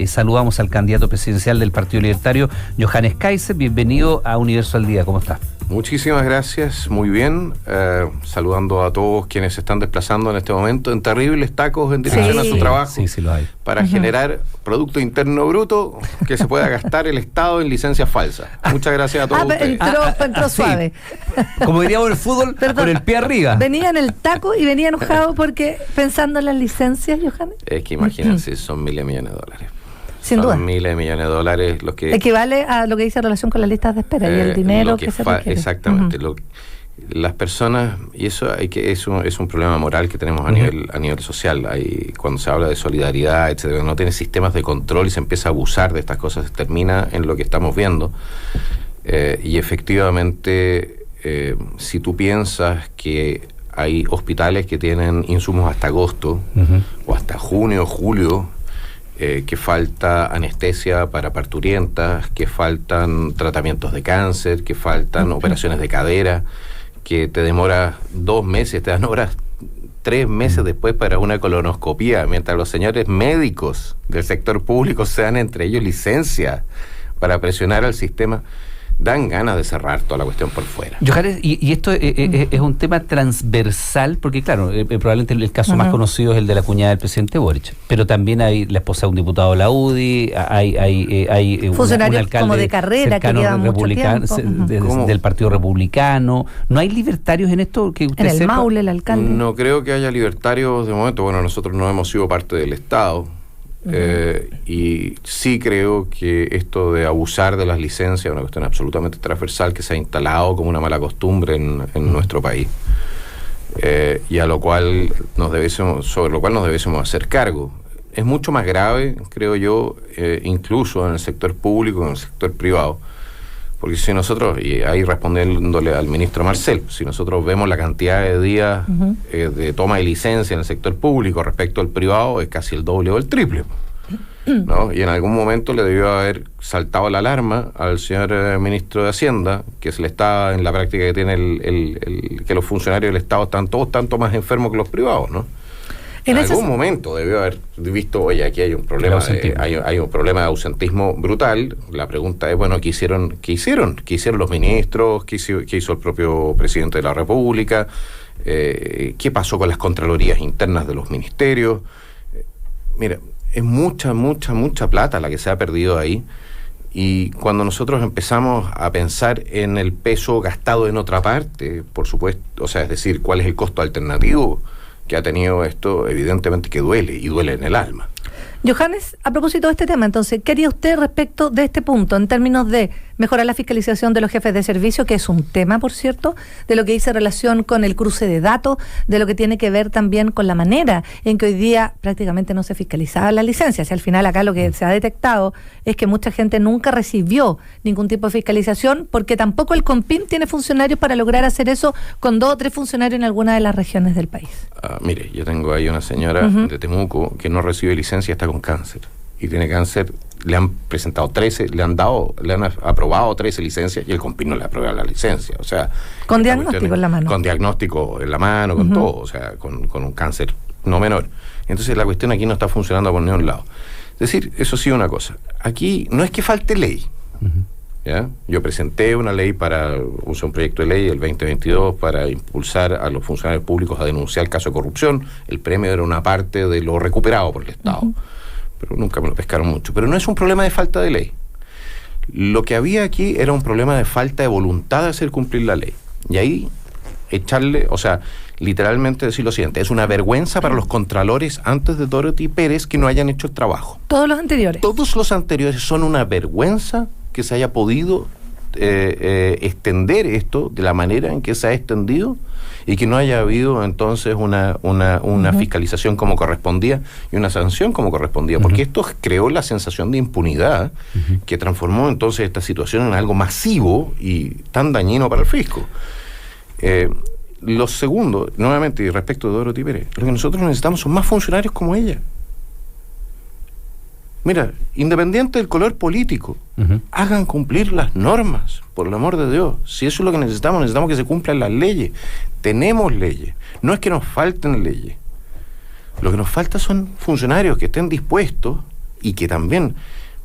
Saludamos al candidato presidencial del Partido Libertario, Johannes Kaiser. Bienvenido a Universo al Día. ¿Cómo está? Muchísimas gracias, muy bien. Saludando a todos quienes se están desplazando en este momento en terribles tacos en dirección a su trabajo. Sí, lo hay. Para generar Producto Interno Bruto que se pueda gastar el Estado en licencias falsas. Muchas gracias a todos ustedes. Entró suave. Como diríamos en el fútbol, con el pie arriba. Venía en el taco y venía enojado porque pensando en las licencias, Johannes. Es que imagínense, son miles de millones de dólares. Sin duda. Son miles de millones de dólares los que... Equivale a lo que dice en relación con las listas de espera y el dinero que se requiere. Exactamente. Las personas, y eso es un problema moral que tenemos a nivel social. Cuando se habla de solidaridad, etcétera, no tiene sistemas de control y se empieza a abusar de estas cosas, se termina en lo que estamos viendo. Y efectivamente, si tú piensas que hay hospitales que tienen insumos hasta agosto, o hasta junio, julio, que falta anestesia para parturientas, que faltan tratamientos de cáncer, que faltan operaciones de cadera, que te demora 2 meses, te dan horas 3 meses después para una colonoscopía, mientras los señores médicos del sector público se dan entre ellos licencia para presionar al sistema. Dan ganas de cerrar toda la cuestión por fuera. Johannes, y esto es un tema transversal, porque claro, probablemente el caso más conocido es el de la cuñada del presidente Boric, pero también hay la esposa de un diputado de la UDI, hay funcionarios un alcalde como de carrera que llevan mucho tiempo. del Partido Republicano. ¿No hay libertarios en esto? Que usted en el sepa? Maule, el alcalde. No creo que haya libertarios de momento. Bueno, nosotros no hemos sido parte del Estado. Y sí creo que esto de abusar de las licencias es una cuestión absolutamente transversal que se ha instalado como una mala costumbre en nuestro país, y a lo cual sobre lo cual nos debemos hacer cargo. Es mucho más grave, creo yo, incluso en el sector público, en el sector privado, porque si nosotros, y ahí respondiéndole al ministro Marcel, si nosotros vemos la cantidad de días de toma de licencia en el sector público respecto al privado, es casi el doble o el triple, ¿no? Y en algún momento le debió haber saltado la alarma al señor ministro de Hacienda, que se le está en la práctica que tiene que los funcionarios del Estado están todos tanto más enfermos que los privados, ¿no? En algún momento debió haber visto, oye, aquí hay un problema, hay un problema de ausentismo brutal. La pregunta es, bueno, ¿qué hicieron los ministros? ¿Qué hizo el propio presidente de la República? ¿Qué pasó con las contralorías internas de los ministerios? Mira, es mucha plata la que se ha perdido ahí. Y cuando nosotros empezamos a pensar en el peso gastado en otra parte, por supuesto, o sea, es decir, cuál es el costo alternativo que ha tenido esto, evidentemente que duele, y duele en el alma. Johannes, a propósito de este tema, entonces, ¿qué haría usted respecto de este punto, en términos de mejorar la fiscalización de los jefes de servicio, que es un tema, por cierto, de lo que dice relación con el cruce de datos, de lo que tiene que ver también con la manera en que hoy día prácticamente no se fiscalizaba las licencias? Y al final acá lo que se ha detectado es que mucha gente nunca recibió ningún tipo de fiscalización, porque tampoco el CONPIN tiene funcionarios para lograr hacer eso con 2 o 3 funcionarios en alguna de las regiones del país. Mire, yo tengo ahí una señora de Temuco que no recibe licencia, está con cáncer, y tiene cáncer. Le han presentado 13, le han aprobado 13 licencias, y el CONPIN no le aprueba la licencia. O sea, con diagnóstico en la mano. Con diagnóstico en la mano, con todo, o sea, con un cáncer no menor. Entonces la cuestión aquí no está funcionando por ningún lado. Es decir, eso sí, una cosa. Aquí no es que falte ley. ¿Ya? Yo presenté una ley un proyecto de ley el 2022 para impulsar a los funcionarios públicos a denunciar el caso de corrupción. El premio era una parte de lo recuperado por el Estado. Pero nunca me lo pescaron mucho. Pero no es un problema de falta de ley. Lo que había aquí era un problema de falta de voluntad de hacer cumplir la ley. Y ahí literalmente decir lo siguiente: es una vergüenza para los contralores antes de Dorothy Pérez que no hayan hecho el trabajo. Todos los anteriores. Todos los anteriores son una vergüenza que se haya podido extender esto de la manera en que se ha extendido, y que no haya habido entonces una fiscalización como correspondía y una sanción como correspondía, porque esto creó la sensación de impunidad que transformó entonces esta situación en algo masivo y tan dañino para el fisco. Lo segundo, nuevamente, y respecto de Dorothy Pérez, lo que nosotros necesitamos son más funcionarios como ella. Mira, independiente del color político, hagan cumplir las normas, por el amor de Dios. Si eso es lo que necesitamos que se cumplan las leyes. Tenemos leyes, no es que nos falten leyes. Lo que nos falta son funcionarios que estén dispuestos y que también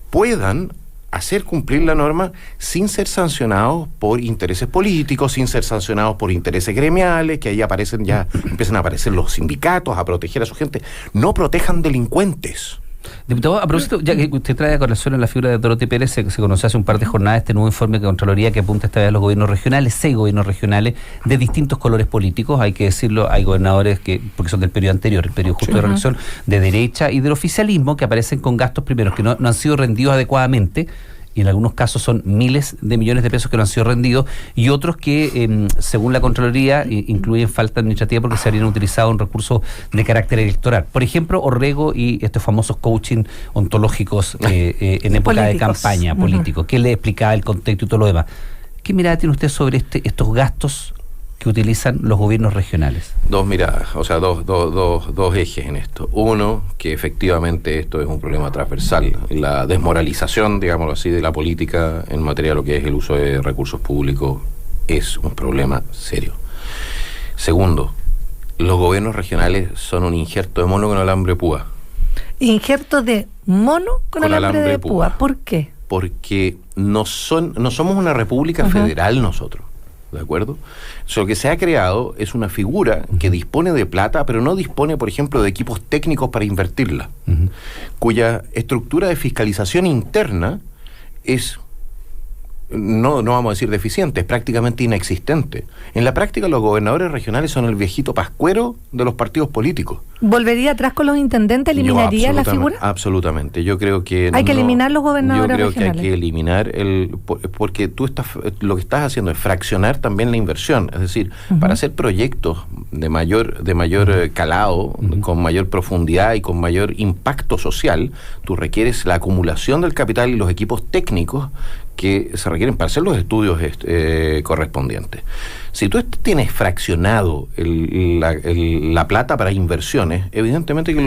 puedan hacer cumplir la norma sin ser sancionados por intereses políticos, sin ser sancionados por intereses gremiales, que ahí empiezan a aparecer los sindicatos a proteger a su gente. No protejan delincuentes. Diputado, a propósito, ya que usted trae a colación en la figura de Dorothy Pérez, se conoció hace un par de jornadas este nuevo informe de Contraloría que apunta esta vez a los gobiernos regionales, 6 gobiernos regionales de distintos colores políticos, hay que decirlo, hay gobernadores porque son del periodo anterior, el periodo justo de reelección, de derecha y del oficialismo, que aparecen con gastos primeros que no han sido rendidos adecuadamente, y en algunos casos son miles de millones de pesos que no han sido rendidos, y otros que, según la Contraloría, incluyen falta administrativa porque se habrían utilizado un recurso de carácter electoral. Por ejemplo, Orrego y estos famosos coaching ontológicos en época de campaña político, que le explicaba el contexto y todo lo demás. ¿Qué mirada tiene usted sobre estos gastos que utilizan los gobiernos regionales? Dos miradas, o sea, dos ejes en esto. Uno, que efectivamente esto es un problema transversal, la desmoralización, digámoslo así, de la política en materia de lo que es el uso de recursos públicos es un problema serio. Segundo, los gobiernos regionales son un injerto de mono con alambre de púa. ¿Injerto de mono con alambre de púa? ¿Por qué? Porque no somos una república federal nosotros. ¿De acuerdo? Lo que se ha creado es una figura que dispone de plata, pero no dispone, por ejemplo, de equipos técnicos para invertirla, cuya estructura de fiscalización interna es, no vamos a decir deficiente, es prácticamente inexistente. En la práctica, los gobernadores regionales son el viejito pascuero de los partidos políticos. ¿Volvería atrás con los intendentes? ¿Eliminaría la figura? Absolutamente. Yo creo que hay que eliminar los gobernadores regionales. Yo creo que hay que eliminar porque lo que estás haciendo es fraccionar también la inversión. Es decir, para hacer proyectos de mayor calado, con mayor profundidad y con mayor impacto social, tú requieres la acumulación del capital y los equipos técnicos que se requieren para hacer los estudios correspondientes. Si tú tienes fraccionado la plata para inversiones, evidentemente que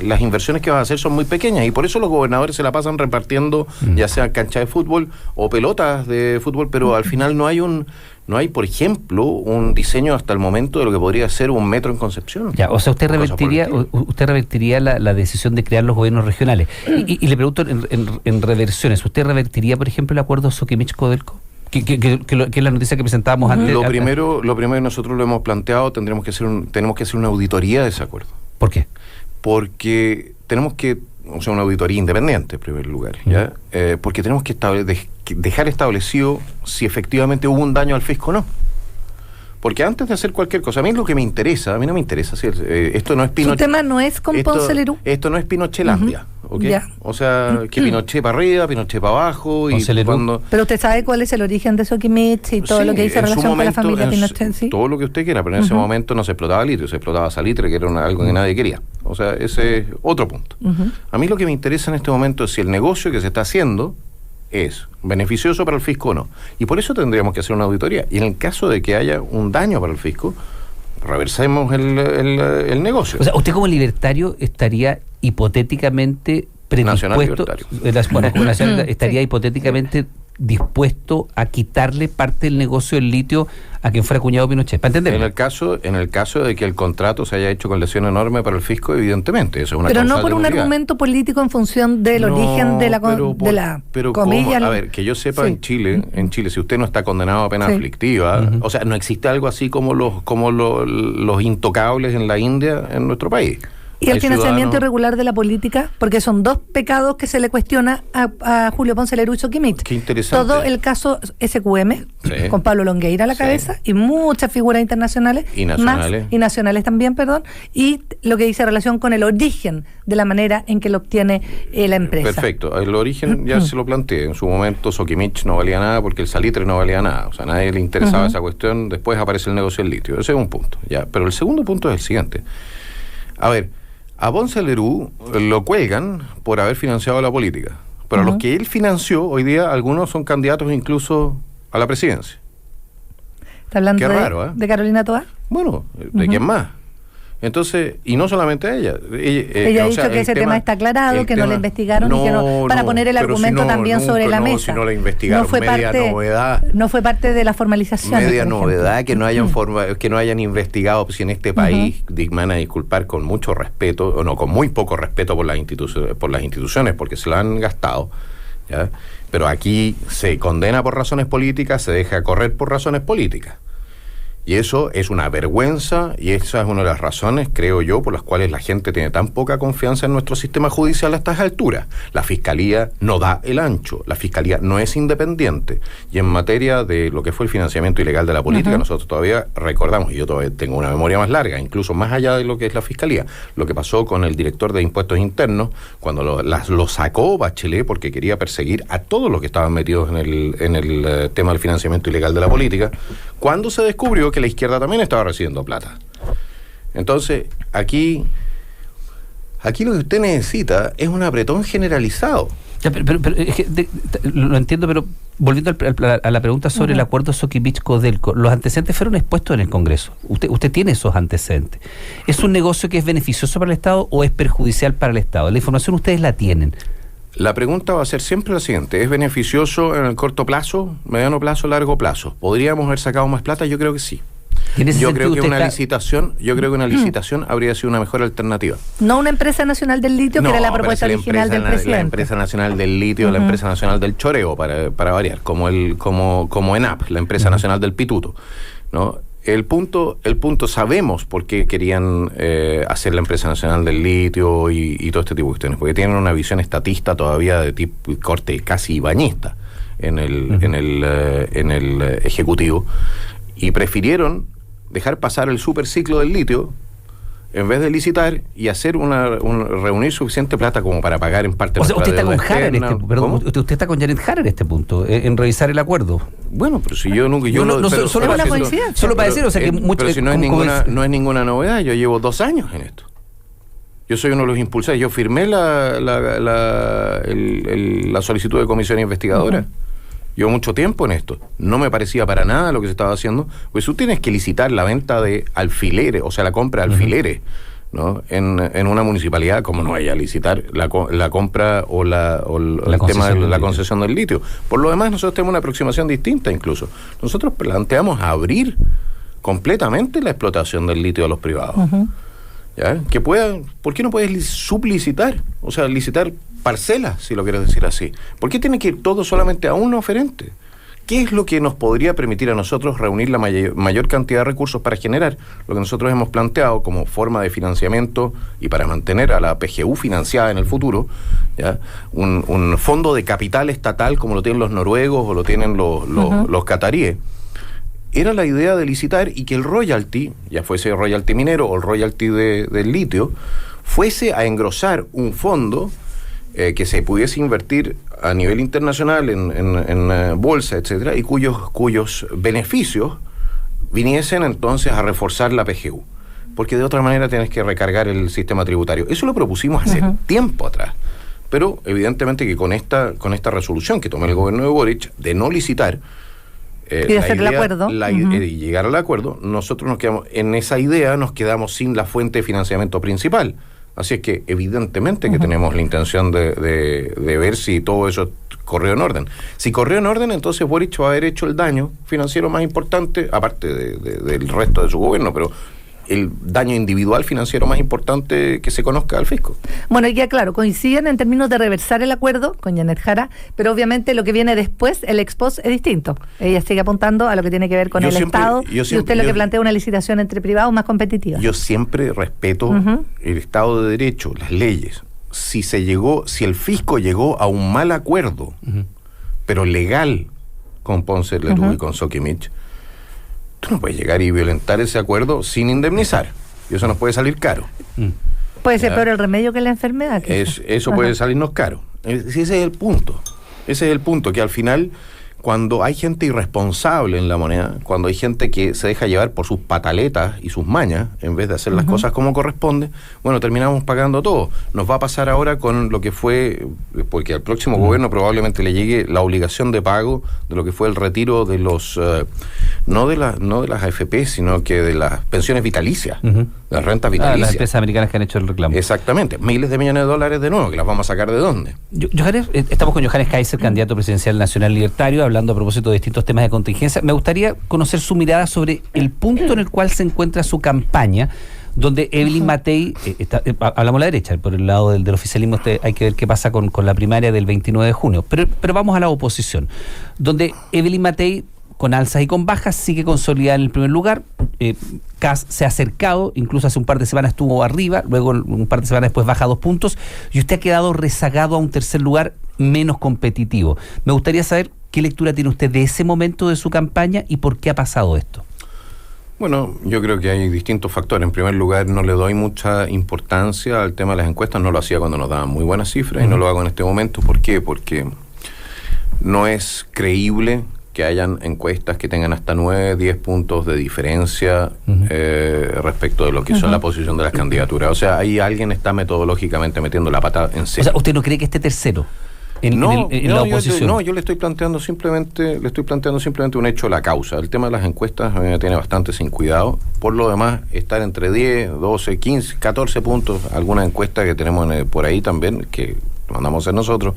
las inversiones que vas a hacer son muy pequeñas, y por eso los gobernadores se la pasan repartiendo ya sea cancha de fútbol o pelotas de fútbol, pero al final no hay, por ejemplo, un diseño hasta el momento de lo que podría ser un metro en Concepción. Ya, o sea, usted revertiría la decisión de crear los gobiernos regionales. Y le pregunto en reversiones, ¿usted revertiría, por ejemplo, el acuerdo Soquimich-Codelco? Que es la noticia que presentábamos antes. Lo primero nosotros lo hemos planteado, tenemos que hacer una auditoría de ese acuerdo. ¿Por qué? Porque tenemos que, una auditoría independiente en primer lugar, ¿ya? Porque tenemos que dejar establecido si efectivamente hubo un daño al fisco o no. Porque antes de hacer cualquier cosa, a mí no me interesa si esto no es Pinochet. Su tema no es con Ponce Lerú. Esto no es Pinochetlandia, ¿ok? O sea, que Pinochet para arriba, Pinochet para abajo. Pero usted sabe cuál es el origen de Soquimich y todo lo que dice relación con la familia Pinochet, ¿sí? Todo lo que usted quiera, pero en ese momento no se explotaba litio, se explotaba salitre, que era algo que nadie quería. O sea, ese es otro punto. A mí lo que me interesa en este momento es si el negocio que se está haciendo es beneficioso para el fisco o no. Y por eso tendríamos que hacer una auditoría. Y en el caso de que haya un daño para el fisco, reversemos el negocio. O sea, usted como libertario estaría hipotéticamente predispuesto, estaría hipotéticamente dispuesto a quitarle parte del negocio del litio a quien fuera cuñado Pinochet, para entender. En el caso de que el contrato se haya hecho con lesión enorme para el fisco, evidentemente, eso es una pero no por un demostrativa. Argumento político en función del origen de la comilla. A ver, que yo sepa, en Chile, si usted no está condenado a pena aflictiva, o sea, no existe algo así como los intocables en la India en nuestro país. ¿Y el financiamiento irregular de la política? Porque son dos pecados que se le cuestiona a Julio Ponce Lerú y Soquimich. Qué interesante. Todo el caso SQM, con Pablo Longueira a la cabeza, y muchas figuras internacionales. Y nacionales. Y nacionales también, perdón. Y lo que dice relación con el origen de la manera en que lo obtiene la empresa. Perfecto. El origen ya se lo planteé. En su momento Soquimich no valía nada porque el salitre no valía nada. O sea, a nadie le interesaba esa cuestión. Después aparece el negocio del litio. Ese es un punto. Ya. Pero el segundo punto es el siguiente. A ver, a Ponce Lerú lo cuelgan por haber financiado la política, pero a los que él financió, hoy día algunos son candidatos incluso a la presidencia. ¿Está hablando de Carolina Toá? Bueno, ¿de quién más? Entonces, y no solamente ella. Ella ha dicho que ese tema está aclarado, que no la investigaron y que no, para poner el argumento también sobre la mesa. Si no la investigaron, novedad. No fue parte de la formalización. Media novedad que no hayan investigado, pues, si en este país, me van a disculpar, con mucho respeto, o no, con muy poco respeto por las instituciones, porque se lo han gastado, ¿ya? Pero aquí se condena por razones políticas, se deja correr por razones políticas. Y eso es una vergüenza, y esa es una de las razones, creo yo, por las cuales la gente tiene tan poca confianza en nuestro sistema judicial a estas alturas. La Fiscalía no da el ancho, la Fiscalía no es independiente. Y en materia de lo que fue el financiamiento ilegal de la política, nosotros todavía recordamos, y yo todavía tengo una memoria más larga, incluso más allá de lo que es la Fiscalía, lo que pasó con el director de Impuestos Internos, cuando lo sacó Bachelet porque quería perseguir a todos los que estaban metidos en el tema del financiamiento ilegal de la política, cuando se descubrió que la izquierda también estaba recibiendo plata. Entonces, aquí lo que usted necesita es un apretón generalizado. Ya, pero es que lo entiendo, pero volviendo a la pregunta sobre el acuerdo Sokimich-Codelco, los antecedentes fueron expuestos en el Congreso. Usted tiene esos antecedentes. ¿Es un negocio que es beneficioso para el Estado o es perjudicial para el Estado? La información ustedes la tienen. La pregunta va a ser siempre la siguiente: ¿es beneficioso en el corto plazo, mediano plazo, largo plazo? ¿Podríamos haber sacado más plata? Yo creo que sí. Yo creo que una licitación habría sido una mejor alternativa. No una empresa nacional del litio, que era la propuesta original del presidente. La empresa nacional del litio, la empresa nacional del choreo, para variar, como ENAP, la empresa nacional del pituto, ¿no? El punto, sabemos por qué querían hacer la empresa nacional del litio y todo este tipo de cuestiones, porque tienen una visión estatista todavía de tipo corte casi ibañista en el Ejecutivo, y prefirieron dejar pasar el superciclo del litio en vez de licitar y hacer reunir suficiente plata como para pagar en parte. O sea, usted está con Harrer usted está con Janet Harrer en este punto, en revisar el acuerdo. Bueno, pero si yo nunca... Solo para decir, o sea, que mucho... Pero si no es ninguna novedad, yo llevo 2 años en esto. Yo soy uno de los impulsores. Yo firmé la solicitud de comisión investigadora. Llevo mucho tiempo en esto. No me parecía para nada lo que se estaba haciendo. Pues tú tienes que licitar la venta de alfileres, o sea, la compra de alfileres, ¿no? En una municipalidad, como no vaya a licitar la compra o el tema de la concesión del litio. Por lo demás, nosotros tenemos una aproximación distinta incluso. Nosotros planteamos abrir completamente la explotación del litio a los privados. ¿Ya? ¿Por qué no puedes sublicitar? O sea, licitar parcelas, si lo quieres decir así. ¿Por qué tiene que ir todo solamente a un oferente? ¿Qué es lo que nos podría permitir a nosotros reunir la mayor cantidad de recursos para generar lo que nosotros hemos planteado como forma de financiamiento y para mantener a la PGU financiada en el futuro, ¿ya? Un fondo de capital estatal como lo tienen los noruegos o lo tienen los cataríes? Era la idea de licitar y que el royalty, ya fuese royalty minero o el royalty del litio, fuese a engrosar un fondo que se pudiese invertir a nivel internacional en bolsa, etcétera, y cuyos beneficios viniesen entonces a reforzar la PGU, porque de otra manera tienes que recargar el sistema tributario. Eso lo propusimos hace tiempo atrás, pero evidentemente que con esta resolución que tomó el gobierno de Boric de no licitar y de hacer el acuerdo y llegar al acuerdo, nosotros nos quedamos en esa idea, nos quedamos sin la fuente de financiamiento principal. Así es que evidentemente que tenemos la intención de ver si todo eso corrió en orden. Si corrió en orden, entonces Boric va a haber hecho el daño financiero más importante, aparte del resto de su gobierno, pero el daño individual financiero más importante que se conozca al fisco. Bueno, ya claro, coinciden en términos de reversar el acuerdo con Janet Jara, pero obviamente lo que viene después, el ex post, es distinto. Ella sigue apuntando a lo que tiene que ver con el Estado, y usted lo que plantea una licitación entre privados más competitiva. Yo siempre respeto el Estado de Derecho, las leyes. Si el fisco llegó a un mal acuerdo, pero legal, con Ponce Lerú y con Sokimich, tú no puedes llegar y violentar ese acuerdo sin indemnizar. Y eso nos puede salir caro. Puede ser peor el remedio que la enfermedad. Eso puede salirnos caro. Ese es el punto. Ese es el punto, que al final, cuando hay gente irresponsable en la moneda, cuando hay gente que se deja llevar por sus pataletas y sus mañas, en vez de hacer las cosas como corresponde, bueno, terminamos pagando todo. Nos va a pasar ahora con lo que fue, porque al próximo gobierno probablemente le llegue la obligación de pago de lo que fue el retiro de los, no de las AFP, sino que de las pensiones vitalicias. Las rentas Las vitalicias. empresas americanas que han hecho el reclamo. Exactamente. Miles de millones de dólares de nuevo, que las vamos a sacar de dónde. Estamos con Johannes Kaiser, candidato presidencial nacional libertario, hablando a propósito de distintos temas de contingencia. Me gustaría conocer su mirada sobre el punto en el cual se encuentra su campaña, donde Evelyn Matei, hablamos a la derecha, por el lado del oficialismo hay que ver qué pasa con la primaria del 29 de junio, pero vamos a la oposición, donde Evelyn Matei, con alzas y con bajas, sigue consolidada en el primer lugar. Kast se ha acercado, incluso hace un par de semanas estuvo arriba, luego un par de semanas después baja 2 puntos, y usted ha quedado rezagado a un tercer lugar menos competitivo. Me gustaría saber qué lectura tiene usted de ese momento de su campaña y por qué ha pasado esto. Bueno, yo creo que hay distintos factores. En primer lugar, no le doy mucha importancia al tema de las encuestas. No lo hacía cuando nos daban muy buenas cifras y no lo hago en este momento. ¿Por qué? Porque no es creíble que hayan encuestas que tengan hasta 9, 10 puntos de diferencia respecto de lo que son la posición de las candidaturas. O sea, ahí alguien está metodológicamente metiendo la pata en serio. O sea, ¿usted no cree que esté tercero en la oposición? Yo le estoy planteando simplemente un hecho de la causa. El tema de las encuestas a mí me tiene bastante sin cuidado. Por lo demás, estar entre 10, 12, 15, 14 puntos, alguna encuesta que tenemos por ahí también, que mandamos a hacer nosotros.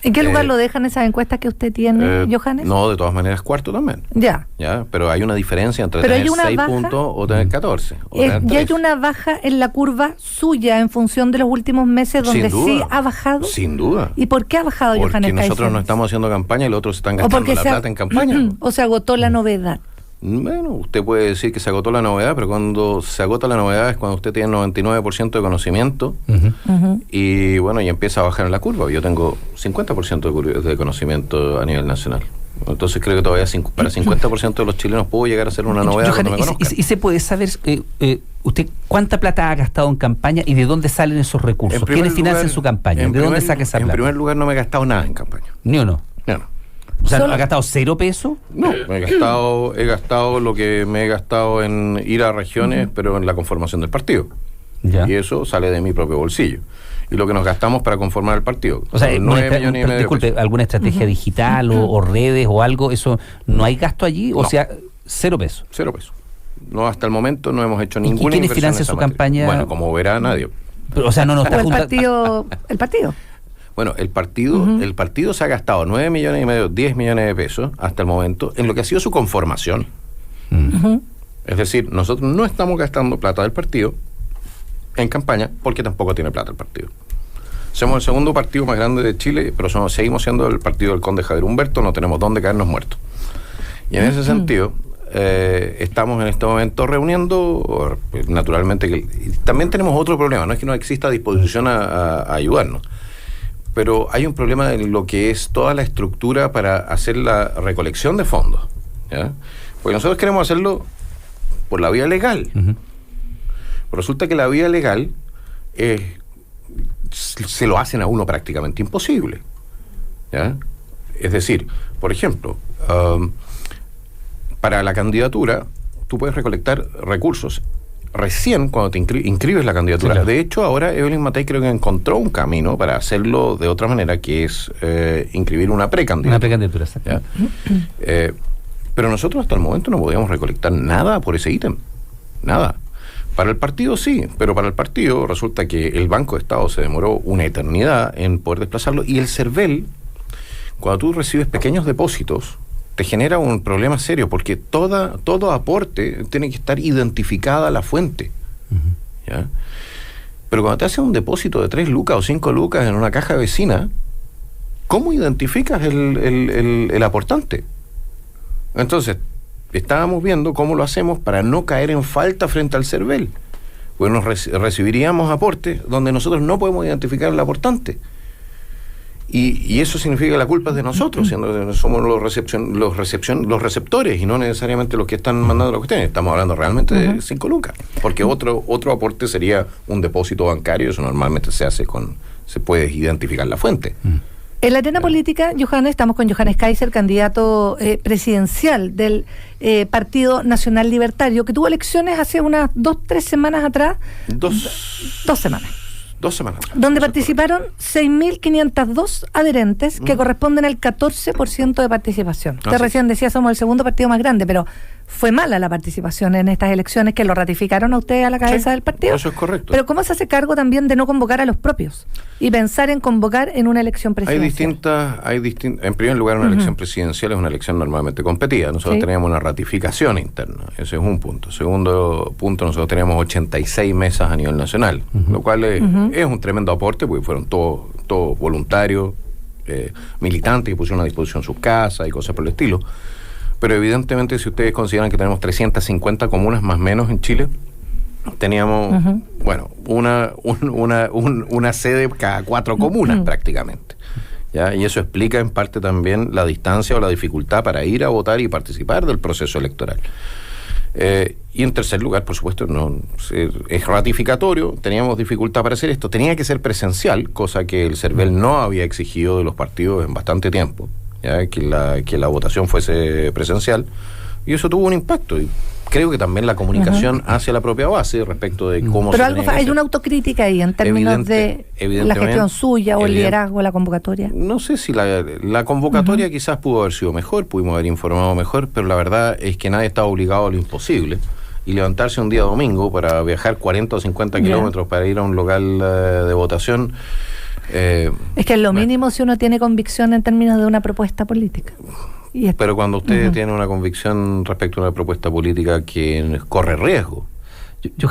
¿En qué lugar lo dejan esas encuestas que usted tiene, Johannes? No, de todas maneras, cuarto también. Ya, pero hay una diferencia entre tener 6 puntos o tener 14. O tener 3. ¿Y hay una baja en la curva suya en función de los últimos meses donde sí ha bajado? Sin duda. ¿Y por qué ha bajado, Johannes Kaiser? Porque nosotros no estamos haciendo campaña y los otros se están gastando la plata en campaña. ¿O se agotó la novedad? Bueno, usted puede decir que se agotó la novedad, pero cuando se agota la novedad es cuando usted tiene 99% de conocimiento y bueno, y empieza a bajar en la curva. Yo tengo 50% de conocimiento a nivel nacional. Entonces creo que todavía para 50% de los chilenos puedo llegar a ser una novedad cuando me conozcan. ¿Y se puede saber usted cuánta plata ha gastado en campaña y de dónde salen esos recursos? ¿Quiénes financian su campaña? ¿De dónde saca esa plata? En primer lugar, no me he gastado nada en campaña. ¿Ni uno? No. O sea, ¿ha gastado 0 pesos? No, he gastado lo que me he gastado en ir a regiones, pero en la conformación del partido. Ya. Y eso sale de mi propio bolsillo. Y lo que nos gastamos para conformar el partido. O sea, disculpe, ¿alguna estrategia digital o redes o algo? ¿Eso no hay gasto allí? O sea, 0 pesos. 0 pesos. No, hasta el momento no hemos hecho ninguna inversión. ¿Y quiénes financia su campaña? Bueno, como verá, nadie. Pero, o sea, no está el partido. Bueno, el partido se ha gastado 9 millones y medio, 10 millones de pesos hasta el momento en lo que ha sido su conformación. Es decir, nosotros no estamos gastando plata del partido en campaña porque tampoco tiene plata el partido. Somos el segundo partido más grande de Chile, pero seguimos siendo el partido del conde Javier Humberto, no tenemos dónde caernos muertos. Y en ese sentido, estamos en este momento reuniendo, naturalmente, también tenemos otro problema, no es que no exista disposición a ayudarnos, pero hay un problema en lo que es toda la estructura para hacer la recolección de fondos, ¿ya? Porque nosotros queremos hacerlo por la vía legal. Resulta que la vía legal se lo hacen a uno prácticamente imposible, ¿ya? Es decir, por ejemplo, para la candidatura tú puedes recolectar recursos recién cuando te inscribes la candidatura. Sí, claro. De hecho, ahora Evelyn Matei creo que encontró un camino para hacerlo de otra manera, que es inscribir una precandidatura. Una precandidatura, exacto. Pero nosotros hasta el momento no podíamos recolectar nada por ese ítem. Nada. Para el partido sí, pero para el partido resulta que el Banco de Estado se demoró una eternidad en poder desplazarlo, y el CERVEL, cuando tú recibes pequeños depósitos, te genera un problema serio, porque todo aporte tiene que estar identificada la fuente. ¿Ya? Pero cuando te hacen un depósito de 3 lucas o 5 lucas en una caja vecina, ¿cómo identificas el aportante? Entonces, estábamos viendo cómo lo hacemos para no caer en falta frente al CERVEL. Pues nos recibiríamos aportes donde nosotros no podemos identificar el aportante. Y eso significa que la culpa es de nosotros, siendo que somos los receptores y no necesariamente los que están mandando la cuestión. Estamos hablando realmente de 5 lucas, porque otro aporte sería un depósito bancario. Eso normalmente se puede identificar la fuente. En la arena política, Johannes, estamos con Johannes Kaiser, candidato presidencial del Partido Nacional Libertario, que tuvo elecciones hace unas 2-3 semanas atrás. 2 semanas. 2 semanas. Donde participaron 6.502 adherentes, que corresponden al 14% de participación. Usted recién decía, somos el segundo partido más grande, pero fue mala la participación en estas elecciones que lo ratificaron a usted a la cabeza del partido. Eso es correcto. Pero ¿cómo se hace cargo también de no convocar a los propios y pensar en convocar en una elección presidencial? En primer lugar, una elección presidencial es una elección normalmente competida. Nosotros teníamos una ratificación interna, ese es un punto. Segundo punto, nosotros teníamos 86 mesas a nivel nacional, lo cual es un tremendo aporte, porque fueron todos voluntarios, militantes que pusieron a disposición sus casas y cosas por el estilo. Pero evidentemente, si ustedes consideran que tenemos 350 comunas más o menos en Chile, teníamos, una sede cada 4 comunas prácticamente. ¿Ya? Y eso explica en parte también la distancia o la dificultad para ir a votar y participar del proceso electoral. Y en tercer lugar, por supuesto, es ratificatorio, teníamos dificultad para hacer esto, tenía que ser presencial, cosa que el CERVEL no había exigido de los partidos en bastante tiempo, ¿ya? Que la votación fuese presencial, y eso tuvo un impacto, y creo que también la comunicación hacia la propia base respecto de cómo pero hay una autocrítica ahí en términos de la gestión suya o el liderazgo, la convocatoria. No sé si la convocatoria quizás pudo haber sido mejor, pudimos haber informado mejor, pero la verdad es que nadie estaba obligado a lo imposible, y levantarse un día domingo para viajar 40 o 50 kilómetros para ir a un local de votación. Es que es lo mínimo si uno tiene convicción en términos de una propuesta política. Pero cuando usted tiene una convicción respecto a una propuesta política que corre riesgo,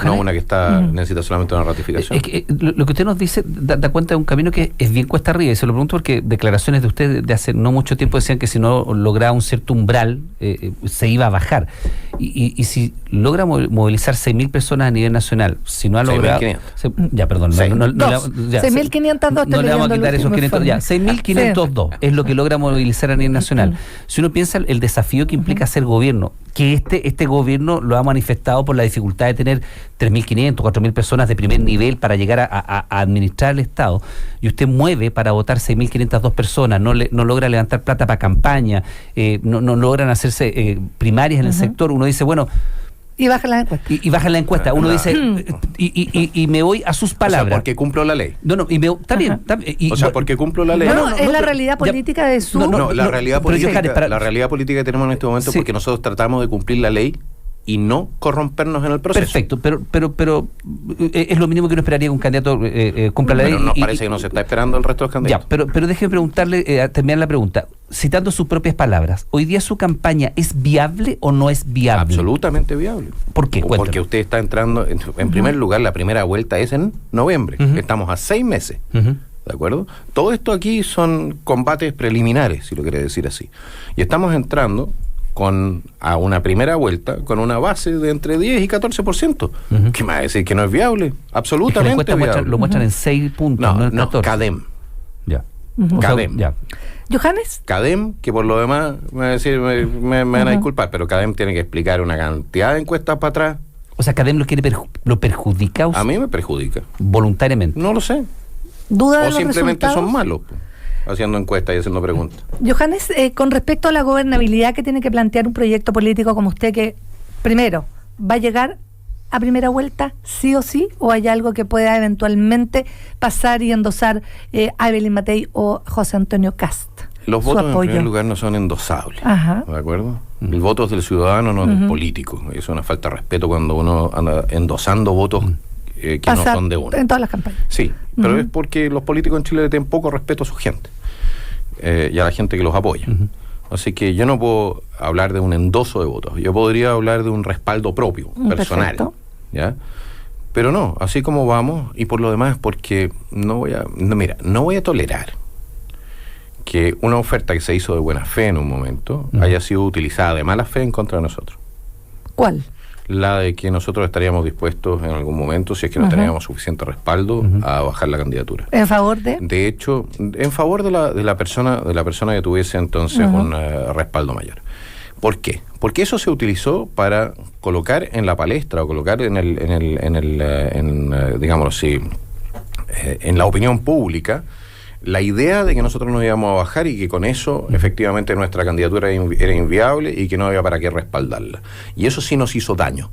no una que necesita solamente una ratificación. Es que lo que usted nos dice da cuenta de un camino que es bien cuesta arriba, y se lo pregunto porque declaraciones de usted de hace no mucho tiempo decían que si no lograba un cierto umbral se iba a bajar, y si logra movilizar 6.000 personas a nivel nacional, si no ha logrado 6.500. ya, perdón, 6.502 no le vamos a quitar esos 500, ya 6.502 es lo que logra movilizar a nivel nacional. Si uno piensa el desafío que implica ser gobierno, que este gobierno lo ha manifestado por la dificultad de tener 3.500, 4.000 personas de primer nivel para llegar a administrar el Estado, y usted mueve para votar 6.502 personas, no logra levantar plata para campaña, no logran hacerse primarias en el sector, uno dice, bueno... Y baja la encuesta. Y baja la encuesta. Uno dice, y me voy a sus palabras. O sea, porque cumplo la ley. Está bien. O sea, porque cumplo la ley. Es la realidad política de su... La realidad política que tenemos en este momento es porque nosotros tratamos de cumplir la ley y no corrompernos en el proceso. Perfecto, pero es lo mínimo que uno esperaría que un candidato cumpla la ley. Pero nos parece que no se está esperando el resto de los candidatos. Ya, pero déjeme preguntarle, terminar la pregunta, citando sus propias palabras, ¿hoy día su campaña es viable o no es viable? Absolutamente viable. ¿Por qué? Cuéntame. Porque usted está entrando, en primer lugar, la primera vuelta es en noviembre. Estamos a 6 meses. ¿De acuerdo? Todo esto aquí son combates preliminares, si lo quiere decir así. Y estamos entrando a una primera vuelta con una base de entre 10 y 14%. ¿Qué me va a decir que no es viable? Absolutamente es que viable. Lo muestran en 6 puntos, no en 14. CADEM. Ya. CADEM. Ya. ¿Johannes? CADEM, que por lo demás me van a disculpar, pero CADEM tiene que explicar una cantidad de encuestas para atrás. O sea, CADEM lo perjudica a usted. A mí me perjudica. Voluntariamente. No lo sé. ¿Duda de o los simplemente resultados? son malos, haciendo encuestas y haciendo preguntas. Johannes, con respecto a la gobernabilidad que tiene que plantear un proyecto político como usted, que primero, ¿va a llegar a primera vuelta sí o sí? ¿O hay algo que pueda eventualmente pasar y endosar a Evelyn Matei o José Antonio Cast? Los votos en primer lugar no son endosables. ¿De acuerdo? El voto es del ciudadano, no del político. Es una falta de respeto cuando uno anda endosando votos que no son de uno. En todas las campañas. Sí, pero es porque los políticos en Chile le tienen poco respeto a su gente y a la gente que los apoya. Así que yo no puedo hablar de un endoso de votos. Yo podría hablar de un respaldo propio, personal. Perfecto. ¿Ya? Pero no, así como vamos, y por lo demás, porque no voy a tolerar que una oferta que se hizo de buena fe en un momento haya sido utilizada de mala fe en contra de nosotros. ¿Cuál? La de que nosotros estaríamos dispuestos en algún momento, si es que no teníamos suficiente respaldo, a bajar la candidatura. ¿En favor de? De hecho, en favor de la persona que tuviese entonces un respaldo mayor. ¿Por qué? Porque eso se utilizó para colocar en la palestra o colocar digámoslo así, en la opinión pública la idea de que nosotros nos íbamos a bajar y que con eso efectivamente nuestra candidatura era inviable y que no había para qué respaldarla. Y eso sí nos hizo daño.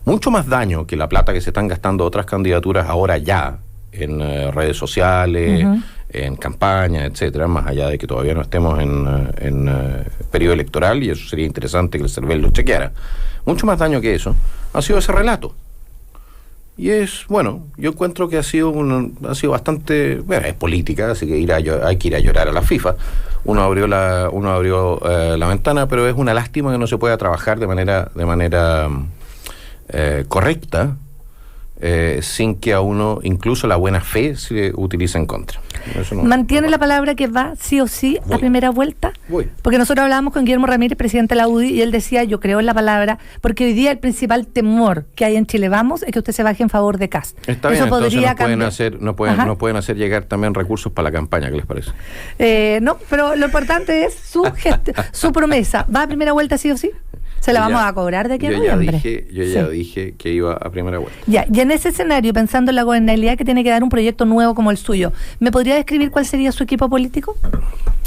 Mucho más daño que la plata que se están gastando otras candidaturas ahora ya en redes sociales, en campaña, etcétera, más allá de que todavía no estemos en periodo electoral, y eso sería interesante que el CERVEL lo chequeara. Mucho más daño que eso ha sido ese relato. Y es, bueno, yo encuentro que ha sido bastante, bueno, es política, así que hay que ir a llorar a la FIFA. Uno abrió la ventana, pero es una lástima que no se pueda trabajar de manera correcta, sin que a uno, incluso la buena fe, se utilice en contra. Eso ¿Mantiene la palabra que va sí o sí a primera vuelta? Voy. Porque nosotros hablábamos con Guillermo Ramírez, presidente de la UDI, y él decía, yo creo en la palabra, porque hoy día el principal temor que hay en Chile Vamos es que usted se baje en favor de Kast. Está bien, entonces no pueden hacer llegar también recursos para la campaña, ¿qué les parece? No, pero lo importante es su promesa. ¿Va a primera vuelta sí o sí? Se la vamos a cobrar de aquí a noviembre. Yo ya dije que iba a primera vuelta. Ya, y en ese escenario, pensando en la gobernabilidad que tiene que dar un proyecto nuevo como el suyo, ¿me podría describir cuál sería su equipo político?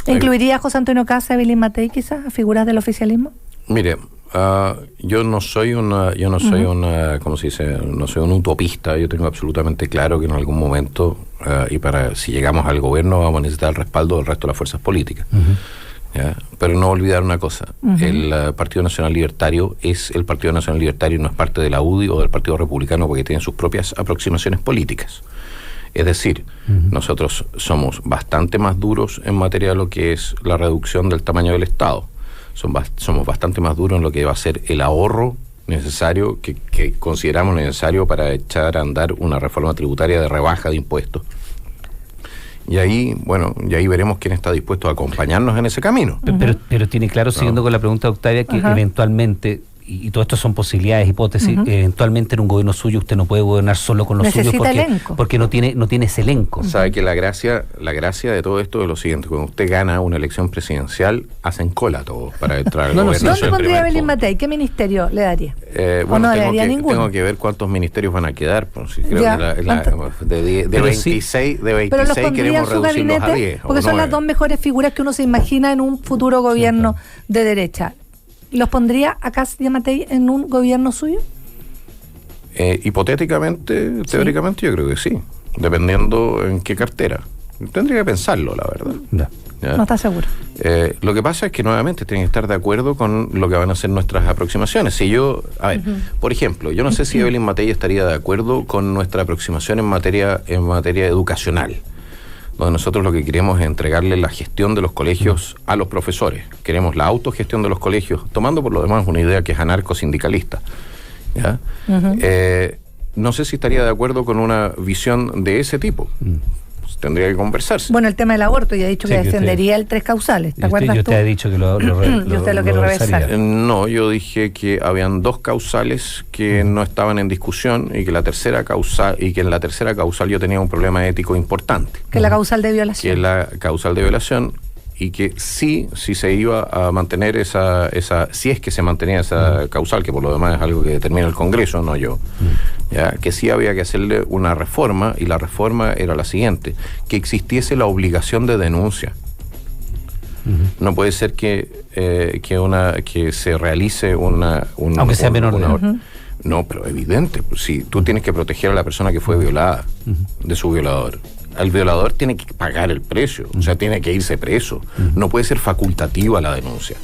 ¿Incluiría a José Antonio Kast, a Evelyn Matei, quizás, a figuras del oficialismo? Mire, yo no soy ¿cómo se dice? No soy un utopista. Yo tengo absolutamente claro que en algún momento, si llegamos al gobierno, vamos a necesitar el respaldo del resto de las fuerzas políticas. ¿Ya? Pero no olvidar una cosa, el Partido Nacional Libertario es el Partido Nacional Libertario, no es parte de la UDI o del Partido Republicano, porque tiene sus propias aproximaciones políticas. Es decir, nosotros somos bastante más duros en materia de lo que es la reducción del tamaño del Estado. Somos bastante más duros en lo que va a ser el ahorro necesario, que consideramos necesario para echar a andar una reforma tributaria de rebaja de impuestos. Y ahí veremos quién está dispuesto a acompañarnos en ese camino. Pero tiene claro, siguiendo con la pregunta de Octavia, que eventualmente, y todo esto son posibilidades, hipótesis, eventualmente en un gobierno suyo usted no puede gobernar solo con los suyos porque no tiene ese elenco. Sabe que la gracia de todo esto es lo siguiente: cuando usted gana una elección presidencial, hacen cola todos para entrar al gobierno. ¿Dónde pondría Evelyn Matei? ¿Qué ministerio le daría? Bueno, tengo que ver cuántos ministerios van a quedar. Pues, creo que de 26 queremos reducirlos a 10. Porque son las dos mejores figuras que uno se imagina en un futuro gobierno de derecha. ¿Los pondría a Kast y a Matei en un gobierno suyo? Hipotéticamente, teóricamente, yo creo que sí, dependiendo en qué cartera. Tendría que pensarlo, la verdad. ¿Ya? No está seguro. Lo que pasa es que nuevamente tienen que estar de acuerdo con lo que van a ser nuestras aproximaciones. Por ejemplo, yo no sé si Evelyn Matei estaría de acuerdo con nuestra aproximación en materia educacional, donde nosotros lo que queremos es entregarle la gestión de los colegios a los profesores. Queremos la autogestión de los colegios, tomando por lo demás una idea que es anarco-sindicalista. ¿Ya? No sé si estaría de acuerdo con una visión de ese tipo. Pues tendría que conversarse. Bueno, el tema del aborto, ya ha dicho que defendería el 3 causales. ¿Te acuerdas tú? Usted ha dicho que lo y usted lo quiere reversar. No, yo dije que habían 2 causales que no estaban en discusión y que en la tercera causal yo tenía un problema ético importante. Que es la causal de violación. Que es la causal de violación, y que si se iba a mantener si es que se mantenía esa causal, que por lo demás es algo que determina el Congreso, no yo, ya, que sí había que hacerle una reforma, y la reforma era la siguiente: que existiese la obligación de denuncia. No puede ser que se realice una aunque sea menor de edad. No, pero evidente, si tú tienes que proteger a la persona que fue violada de su violador, el violador tiene que pagar el precio, o sea, tiene que irse preso. No puede ser facultativa la denuncia.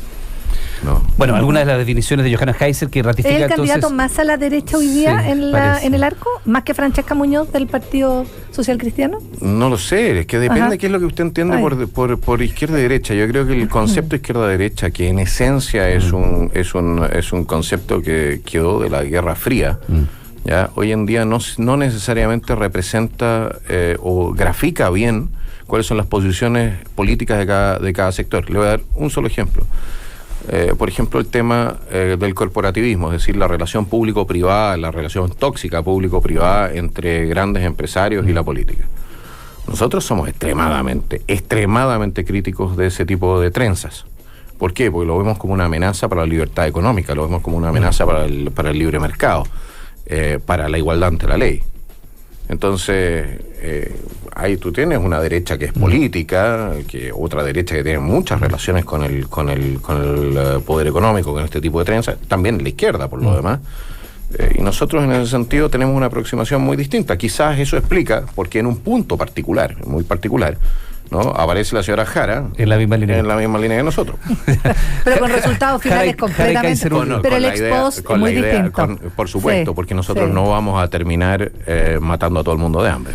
No. Bueno, algunas de las definiciones de Johanna Heiser que ratifica ¿Es el entonces, candidato más a la derecha hoy día en el arco? ¿Más que Francesca Muñoz del Partido Social Cristiano? No lo sé, es que depende de qué es lo que usted entiende por izquierda y derecha. Yo creo que el concepto izquierda-derecha, que en esencia es un concepto que quedó de la Guerra Fría, ¿ya? Hoy en día no necesariamente representa o grafica bien cuáles son las posiciones políticas de cada sector. Le voy a dar un solo ejemplo. Por ejemplo, el tema del corporativismo, es decir, la relación público-privada, la relación tóxica público-privada entre grandes empresarios y la política. Nosotros somos extremadamente críticos de ese tipo de trenzas. ¿Por qué? Porque lo vemos como una amenaza para la libertad económica, lo vemos como una amenaza para el libre mercado, para la igualdad ante la ley. Entonces, ahí tú tienes una derecha que es política, que otra derecha que tiene muchas relaciones con el poder económico, con este tipo de trenzas, también la izquierda por lo demás, Y nosotros en ese sentido tenemos una aproximación muy distinta. Quizás eso explica porque en un punto particular, muy particular, ¿no?, aparece la señora Jara en la misma línea que nosotros. Pero con resultados finales completamente. Pero el ex-post es muy distinto. Por supuesto, Sí, porque nosotros sí. no vamos a terminar matando a todo el mundo de hambre.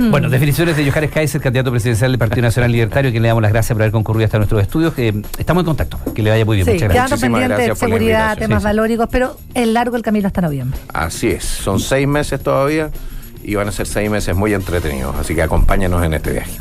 Bueno, definiciones de Johannes Kaiser, candidato presidencial del Partido Nacional Libertario, a quien le damos las gracias por haber concurrido hasta nuestros estudios. Estamos en contacto. Que le vaya muy bien. Sí, Muchas quedando gracias. Muchísimas pendientes de gracias por la seguridad, invitación. temas Sí, sí. valóricos, pero es largo el camino hasta noviembre. Así es, son 6 meses todavía y van a ser 6 meses muy entretenidos, así que acompáñanos en este viaje.